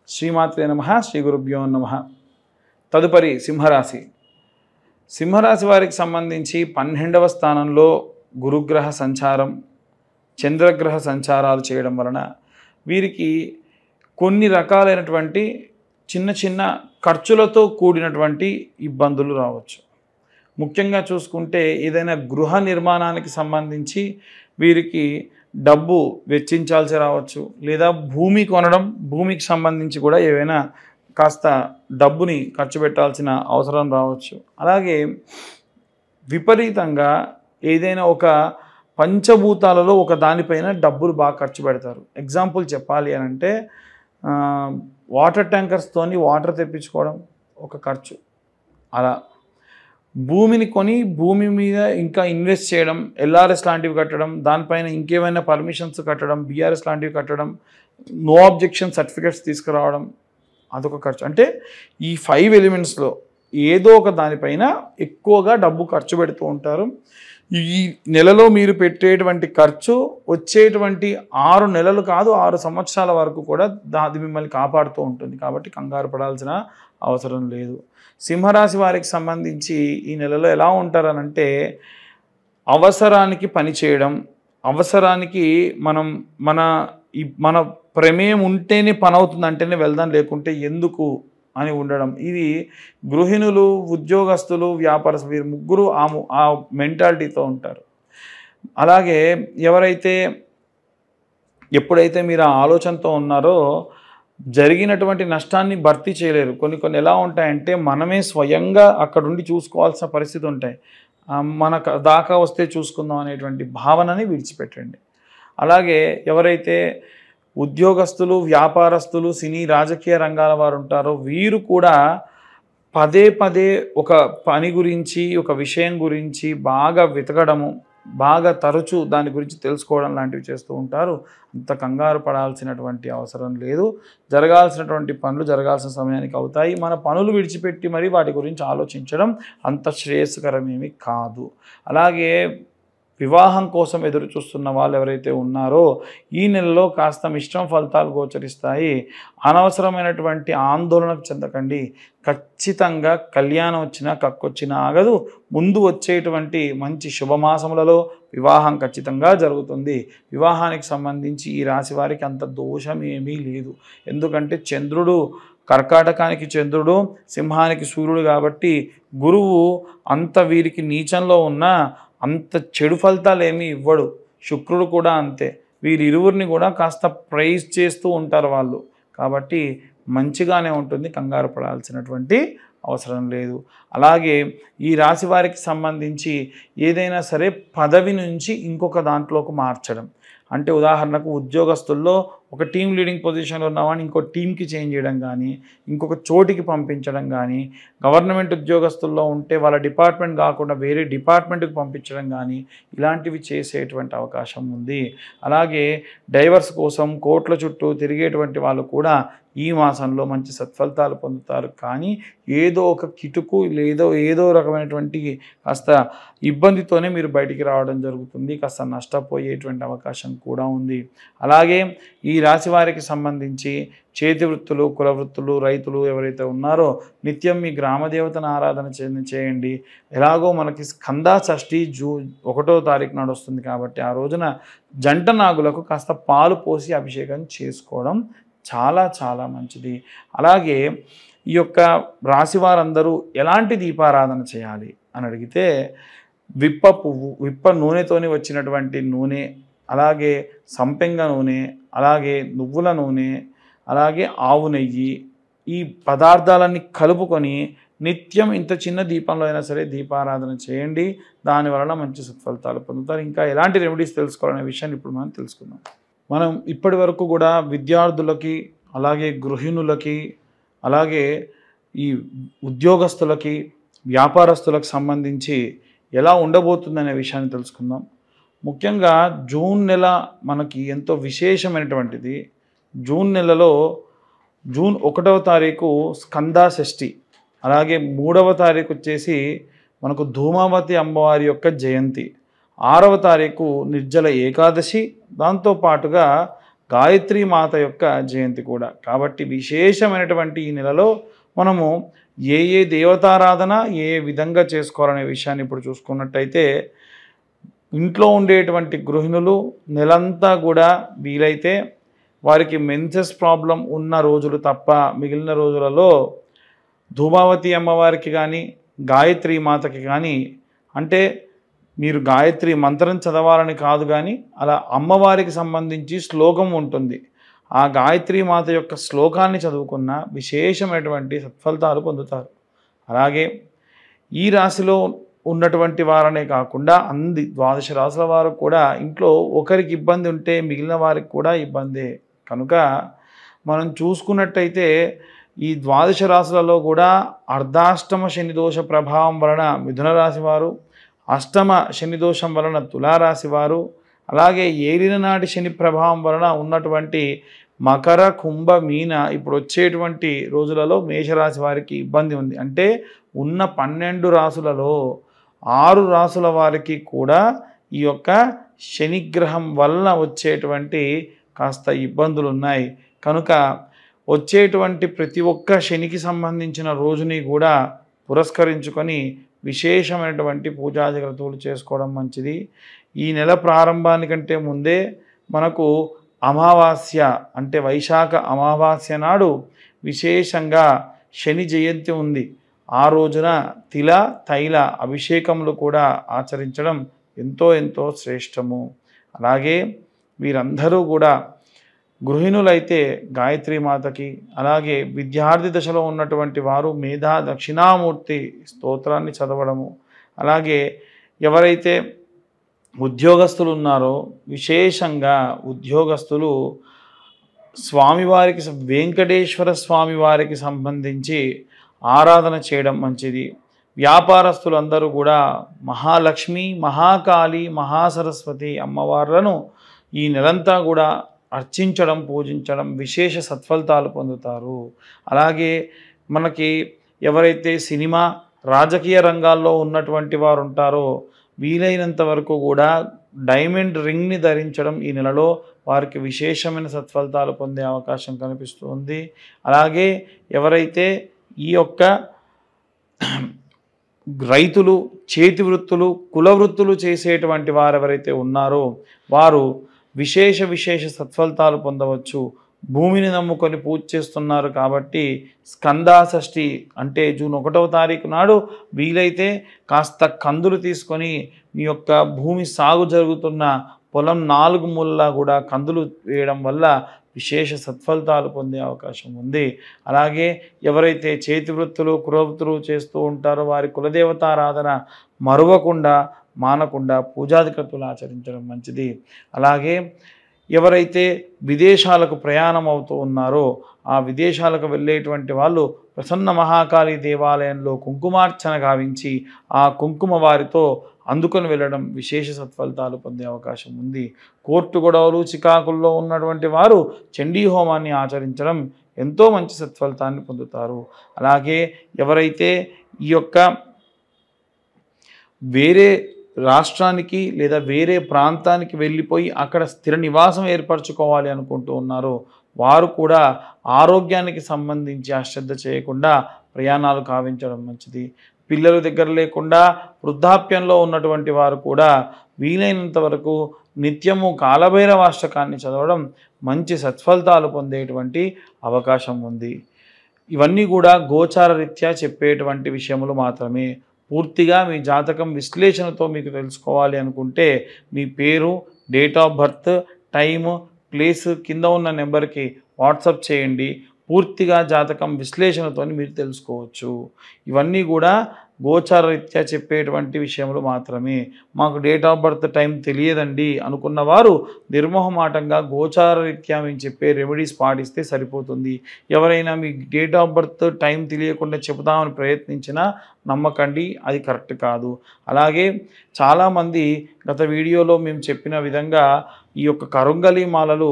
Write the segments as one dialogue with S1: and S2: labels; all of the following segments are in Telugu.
S1: శ్రీమాత్రే నమః శ్రీ గురుభ్యో నమః. తదుపరి సింహరాశి. సింహరాశి వారికి సంబంధించి 12వ స్థానంలో గురుగ్రహ సంచారం, చంద్రగ్రహ సంచారాలు చేయడం వలన వీరికి కొన్ని రకాలైనటువంటి చిన్న చిన్న ఖర్చులతో కూడినటువంటి ఇబ్బందులు రావచ్చు. ముఖ్యంగా చూసుకుంటే ఏదైనా గృహ నిర్మాణానికి సంబంధించి వీరికి డబ్బు వెచ్చించాల్సి రావచ్చు, లేదా భూమి కొనడం, భూమికి సంబంధించి కూడా ఏవైనా కాస్త డబ్బుని ఖర్చు పెట్టాల్సిన అవసరం రావచ్చు. అలాగే విపరీతంగా ఏదైనా ఒక పంచభూతాలలో ఒక దానిపైన డబ్బులు బాగా ఖర్చు పెడతారు. ఎగ్జాంపుల్ చెప్పాలి అని అంటే వాటర్ ట్యాంకర్స్తోని వాటర్ తెప్పించుకోవడం ఒక ఖర్చు. అలా భూమిని కొని భూమి మీద ఇంకా ఇన్వెస్ట్ చేయడం, ఎల్ఆర్ఎస్ లాంటివి కట్టడం, దానిపైన ఇంకేమైనా పర్మిషన్స్ కట్టడం, బీఆర్ఎస్ లాంటివి కట్టడం, నో అబ్జెక్షన్ సర్టిఫికేట్స్ తీసుకురావడం, అదొక ఖర్చు. అంటే ఈ 5 ఎలిమెంట్స్లో ఏదో ఒక దానిపైన ఎక్కువగా డబ్బు ఖర్చు పెడుతూ ఉంటారు. ఈ నెలలో మీరు పెట్టేటువంటి ఖర్చు వచ్చేటువంటి 6 నెలలు కాదు 6 సంవత్సరాల వరకు కూడా అది మిమ్మల్ని కాపాడుతూ ఉంటుంది. కాబట్టి కంగారు పడాల్సిన అవసరం లేదు. సింహరాశి వారికి సంబంధించి ఈ నెలలో ఎలా ఉంటారనంటే అవసరానికి పని చేయడం, అవసరానికి మన ప్రమేయం ఉంటేనే పని అవుతుంది అంటేనే వెళ్దాం, లేకుంటే ఎందుకు అని ఉండడం. ఇది గృహిణులు, ఉద్యోగస్తులు, వ్యాపారస్తులు వీరు ముగ్గురు ఆ మెంటాలిటీతో ఉంటారు. అలాగే ఎప్పుడైతే మీరు ఆ ఆలోచనతో ఉన్నారో జరిగినటువంటి నష్టాన్ని భర్తీ చేయలేరు. కొన్ని ఎలా ఉంటాయంటే మనమే స్వయంగా అక్కడుండి చూసుకోవాల్సిన పరిస్థితి ఉంటాయి. మనకు దాకా వస్తే చూసుకుందాం అనేటువంటి భావనని విడిచిపెట్టండి. అలాగే ఎవరైతే ఉద్యోగస్తులు, వ్యాపారస్తులు, సినీ రాజకీయ రంగాల వారు ఉంటారో వీరు కూడా పదే పదే ఒక పని గురించి, ఒక విషయం గురించి బాగా వెతకడము, బాగా తరచూ దాని గురించి తెలుసుకోవడం లాంటివి చేస్తూ ఉంటారు. అంత కంగారు పడాల్సినటువంటి అవసరం లేదు. జరగాల్సినటువంటి పనులు జరగాల్సిన సమయానికి అవుతాయి. మన పనులు విడిచిపెట్టి మరి వాటి గురించి ఆలోచించడం అంత శ్రేయస్కరమేమి కాదు. అలాగే వివాహం కోసం ఎదురు చూస్తున్న వాళ్ళు ఎవరైతే ఉన్నారో ఈ నెలలో కాస్త మిశ్రమ ఫలితాలు గోచరిస్తాయి. అనవసరమైనటువంటి ఆందోళనకు చెందకండి. ఖచ్చితంగా కళ్యాణం వచ్చినా కక్కొచ్చినా ఆగదు. ముందు వచ్చేటువంటి మంచి శుభమాసములలో వివాహం ఖచ్చితంగా జరుగుతుంది. వివాహానికి సంబంధించి ఈ రాశి వారికి అంత దోషం ఏమీ లేదు. ఎందుకంటే చంద్రుడు కర్కాటకానికి చంద్రుడు, సింహానికి సూర్యుడు కాబట్టి గురువు అంత వీరికి నీచంలో ఉన్న అంత చెడు ఫలితాలు ఏమీ ఇవ్వడు. శుక్రుడు కూడా అంతే. వీరిరువురిని కూడా కాస్త ప్రైజ్ చేస్తూ ఉంటారు వాళ్ళు. కాబట్టి మంచిగానే ఉంటుంది, కంగారు పడాల్సినటువంటి అవసరం లేదు. అలాగే ఈ రాశి వారికి సంబంధించి ఏదైనా సరే పదవి నుంచి ఇంకొక దాంట్లోకి మార్చడం, అంటే ఉదాహరణకు ఉద్యోగస్తుల్లో ఒక టీం లీడింగ్ పొజిషన్లో ఉన్నవాడిని ఇంకో టీంకి చేంజ్ చేయడం కానీ, ఇంకొక చోటికి పంపించడం కానీ, గవర్నమెంట్ ఉద్యోగస్తుల్లో ఉంటే వాళ్ళ డిపార్ట్మెంట్ కాకుండా వేరే డిపార్ట్మెంట్కి పంపించడం కానీ ఇలాంటివి చేసేటువంటి అవకాశం ఉంది. అలాగే డైవర్స్ కోసం కోర్టుల చుట్టూ తిరిగేటువంటి వాళ్ళు కూడా ఈ మాసంలో మంచి సత్ఫలితాలు పొందుతారు. కానీ ఏదో ఒక కిటుకు ఏదో రకమైనటువంటి కాస్త ఇబ్బందితోనే మీరు బయటికి రావడం జరుగుతుంది. కాస్త నష్టపోయేటువంటి అవకాశం కూడా ఉంది. అలాగే ఈ రాశి వారికి సంబంధించి చేతి వృత్తులు, కుల వృత్తులు, రైతులు ఎవరైతే ఉన్నారో నిత్యం మీ గ్రామదేవతను ఆరాధన చేయండి. ఎలాగో మనకి స్కంద షష్ఠి జూన్ 1వ తారీఖు నాడు వస్తుంది కాబట్టి ఆ రోజున జంట నాగులకు కాస్త పాలు పోసి అభిషేకం చేసుకోవడం చాలా చాలా మంచిది. అలాగే ఈ యొక్క రాశి వారందరూ ఎలాంటి దీపారాధన చేయాలి అని అడిగితే విప్ప పువ్వు, విప్ప నూనెతోని వచ్చినటువంటి నూనె, అలాగే సంపెంగ నూనె, అలాగే నువ్వుల నూనె, అలాగే ఆవు నెయ్యి, ఈ పదార్థాలన్నీ కలుపుకొని నిత్యం ఇంత చిన్న దీపంలో అయినా సరే దీపారాధన చేయండి. దానివలన మంచి సత్ఫలితాలు పొందుతారు. ఇంకా ఎలాంటి రెమెడీస్ తెలుసుకోవాలనే విషయాన్ని ఇప్పుడు మనం తెలుసుకుందాం. మనం ఇప్పటి వరకు కూడా విద్యార్థులకి, అలాగే గృహిణులకి, అలాగే ఈ ఉద్యోగస్తులకి, వ్యాపారస్తులకు సంబంధించి ఎలా ఉండబోతుందనే విషయాన్ని తెలుసుకుందాం. ముఖ్యంగా జూన్ నెల మనకి ఎంతో విశేషమైనటువంటిది. జూన్ నెలలో జూన్ 1వ తారీఖు స్కంద షష్ఠి, అలాగే 3వ తారీఖు వచ్చేసి మనకు ధూమావతి అమ్మవారి యొక్క జయంతి, 6వ తారీఖు నిర్జల ఏకాదశి, దాంతోపాటుగా గాయత్రి మాత యొక్క జయంతి కూడా. కాబట్టి విశేషమైనటువంటి ఈ నెలలో మనము ఏ ఏ దేవతారాధన ఏ విధంగా చేసుకోవాలనే విషయాన్ని ఇప్పుడు చూసుకున్నట్టయితే, ఇంట్లో ఉండేటువంటి గృహిణులు నెలంతా కూడా వీలైతే వారికి మెన్సెస్ ప్రాబ్లం ఉన్న రోజులు తప్ప మిగిలిన రోజులలో ధూమావతి అమ్మవారికి కానీ గాయత్రి మాతకి కానీ, అంటే మీరు గాయత్రి మంత్రం చదవాలని కాదు కానీ అలా అమ్మవారికి సంబంధించి శ్లోకం ఉంటుంది, ఆ గాయత్రి మాత యొక్క శ్లోకాన్ని చదువుకున్న విశేషమైనటువంటి సత్ఫలితాలు పొందుతారు. అలాగే ఈ రాశిలో ఉన్నటువంటి వారనే కాకుండా ద్వాదశ రాశుల వారు కూడా ఇంట్లో ఒకరికి ఇబ్బంది ఉంటే మిగిలిన వారికి కూడా ఇబ్బందే. కనుక మనం చూసుకున్నట్టయితే ఈ ద్వాదశ రాశులలో కూడా అర్ధాష్టమ శని దోష ప్రభావం వలన మిథున రాశి వారు, అష్టమ శని దోషం వలన తులారాశి వారు, అలాగే ఏలిన నాటి శని ప్రభావం వలన ఉన్నటువంటి మకర కుంభ మీన ఇప్పుడు వచ్చేటువంటి రోజులలో మేషరాశి వారికి ఇబ్బంది ఉంది. అంటే ఉన్న 12 రాశులలో 6 రాశుల వారికి కూడా ఈ యొక్క శనిగ్రహం వలన వచ్చేటువంటి కాస్త ఇబ్బందులు ఉన్నాయి. కనుక వచ్చేటువంటి ప్రతి ఒక్క శనికి సంబంధించిన రోజుని కూడా పురస్కరించుకొని విశేషమైనటువంటి పూజాది క్రతువులు చేసుకోవడం మంచిది. ఈ నెల ప్రారంభానికంటే ముందే మనకు అమావాస్య అంటే వైశాఖ అమావాస్య నాడు విశేషంగా శని జయంతి ఉంది. ఆ రోజున తిల తైల అభిషేకములు కూడా ఆచరించడం ఎంతో ఎంతో శ్రేష్టము. అలాగే వీరందరూ కూడా గృహిణులైతే గాయత్రి మాతకి, అలాగే విద్యార్థి దశలో ఉన్నటువంటి వారు మేధా దక్షిణామూర్తి స్తోత్రాన్ని చదవడము, అలాగే ఎవరైతే ఉద్యోగస్తులు ఉన్నారో విశేషంగా ఉద్యోగస్తులు స్వామివారికి వెంకటేశ్వర స్వామివారికి సంబంధించి ఆరాధన చేయడం మంచిది. వ్యాపారస్తులందరూ కూడా మహాలక్ష్మి, మహాకాళి, మహాసరస్వతి అమ్మవార్లను ఈ నెలంతా కూడా అర్చించడం, పూజించడం విశేష సత్ఫలితాలు పొందుతారు. అలాగే మనకి ఎవరైతే సినిమా రాజకీయ రంగాల్లో ఉన్నటువంటి వారు ఉంటారో వీలైనంత వరకు కూడా డైమండ్ రింగ్ని ధరించడం ఈ నెలలో వారికి విశేషమైన సత్ఫలితాలు పొందే అవకాశం కనిపిస్తుంది. అలాగే ఎవరైతే ఈ యొక్క రైతులు, చేతి వృత్తులు, కుల వృత్తులు చేసేటువంటి వారు ఎవరైతే ఉన్నారో వారు విశేష సత్ఫలితాలు పొందవచ్చు. భూమిని నమ్ముకొని పూజ చేస్తున్నారు కాబట్టి స్కందాషష్ఠి అంటే జూన్ 1వ తారీఖు నాడు వీలైతే కాస్త కందులు తీసుకొని మీ యొక్క భూమి సాగు జరుగుతున్న పొలం 4 మూలలా కూడా కందులు వేయడం వల్ల విశేష సత్ఫలితాలు పొందే అవకాశం ఉంది. అలాగే ఎవరైతే చేతి వృత్తులు, కులవృత్తులు చేస్తూ ఉంటారో వారి కులదేవతారాధన మరువకుండా మానకుండా పూజాధికతులు ఆచరించడం మంచిది. అలాగే ఎవరైతే విదేశాలకు ప్రయాణం అవుతూ ఉన్నారో ఆ విదేశాలకు వెళ్ళేటువంటి వాళ్ళు ప్రసన్న మహాకాళి దేవాలయంలో కుంకుమార్చన గావించి ఆ కుంకుమ వారితో అందుకొని వెళ్ళడం విశేష సత్ఫలితాలు పొందే అవకాశం ఉంది. కోర్టు గొడవలు, చికాకుల్లో ఉన్నటువంటి వారు చండీ హోమాన్ని ఆచరించడం ఎంతో మంచి సత్ఫలితాన్ని పొందుతారు. అలాగే ఎవరైతే ఈ యొక్క వేరే రాష్ట్రానికి లేదా వేరే ప్రాంతానికి వెళ్ళిపోయి అక్కడ స్థిర నివాసం ఏర్పరచుకోవాలి అనుకుంటూ ఉన్నారో వారు కూడా ఆరోగ్యానికి సంబంధించి అశ్రద్ధ చేయకుండా ప్రయాణాలు కావించడం మంచిది. పిల్లలు దగ్గర లేకుండా వృద్ధాప్యంలో ఉన్నటువంటి వారు కూడా వీలైనంత వరకు నిత్యము కాలభైరవాష్టకాన్ని చదవడం మంచి సత్ఫలితాలు పొందేటువంటి అవకాశం ఉంది. ఇవన్నీ కూడా గోచార రీత్యా చెప్పేటువంటి విషయములు మాత్రమే. పూర్తిగా మీ జాతకం విశ్లేషణతో మీకు తెలుసుకోవాలి అనుకుంటే మీ పేరు, date of birth, time, place కింద ఉన్న నెంబర్కి వాట్సాప్ చేయండి. పూర్తిగా జాతకం విశ్లేషణతో మీరు తెలుసుకోవచ్చు. ఇవన్నీ కూడా గోచార రీత్యా చెప్పేటువంటి విషయములు మాత్రమే. మాకు డేట్ ఆఫ్ బర్త్ టైం తెలియదండి అనుకున్న వారు నిర్మోహమాటంగా గోచార రీత్యా మేము చెప్పే రెమెడీస్ పాటిస్తే సరిపోతుంది. ఎవరైనా మీ డేట్ ఆఫ్ బర్త్ టైం తెలియకుండా చెబుదామని ప్రయత్నించినా నమ్మకండి, అది కరెక్ట్ కాదు. అలాగే చాలామంది గత వీడియోలో మేము చెప్పిన విధంగా ఈ యొక్క కరుంగలి మాలలు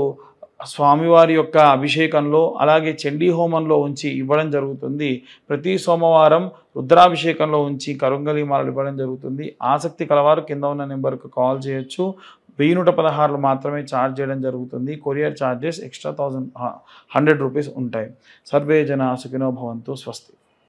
S1: స్వామివారి యొక్క అభిషేకంలో అలాగే చండీ హోమంలో ఉంచి ఇవ్వడం జరుగుతుంది. ప్రతి సోమవారం రుద్రాభిషేకంలో ఉంచి కరుంగలి మాలలు ఇవ్వడం జరుగుతుంది. ఆసక్తి కలవారు కింద ఉన్న నెంబర్కు కాల్ చేయొచ్చు. 1116 మాత్రమే ఛార్జ్ చేయడం జరుగుతుంది. కొరియర్ ఛార్జెస్ ఎక్స్ట్రా 100 రూపీస్ ఉంటాయి. సర్వే జన సుఖినో భవంతు. స్వస్తి.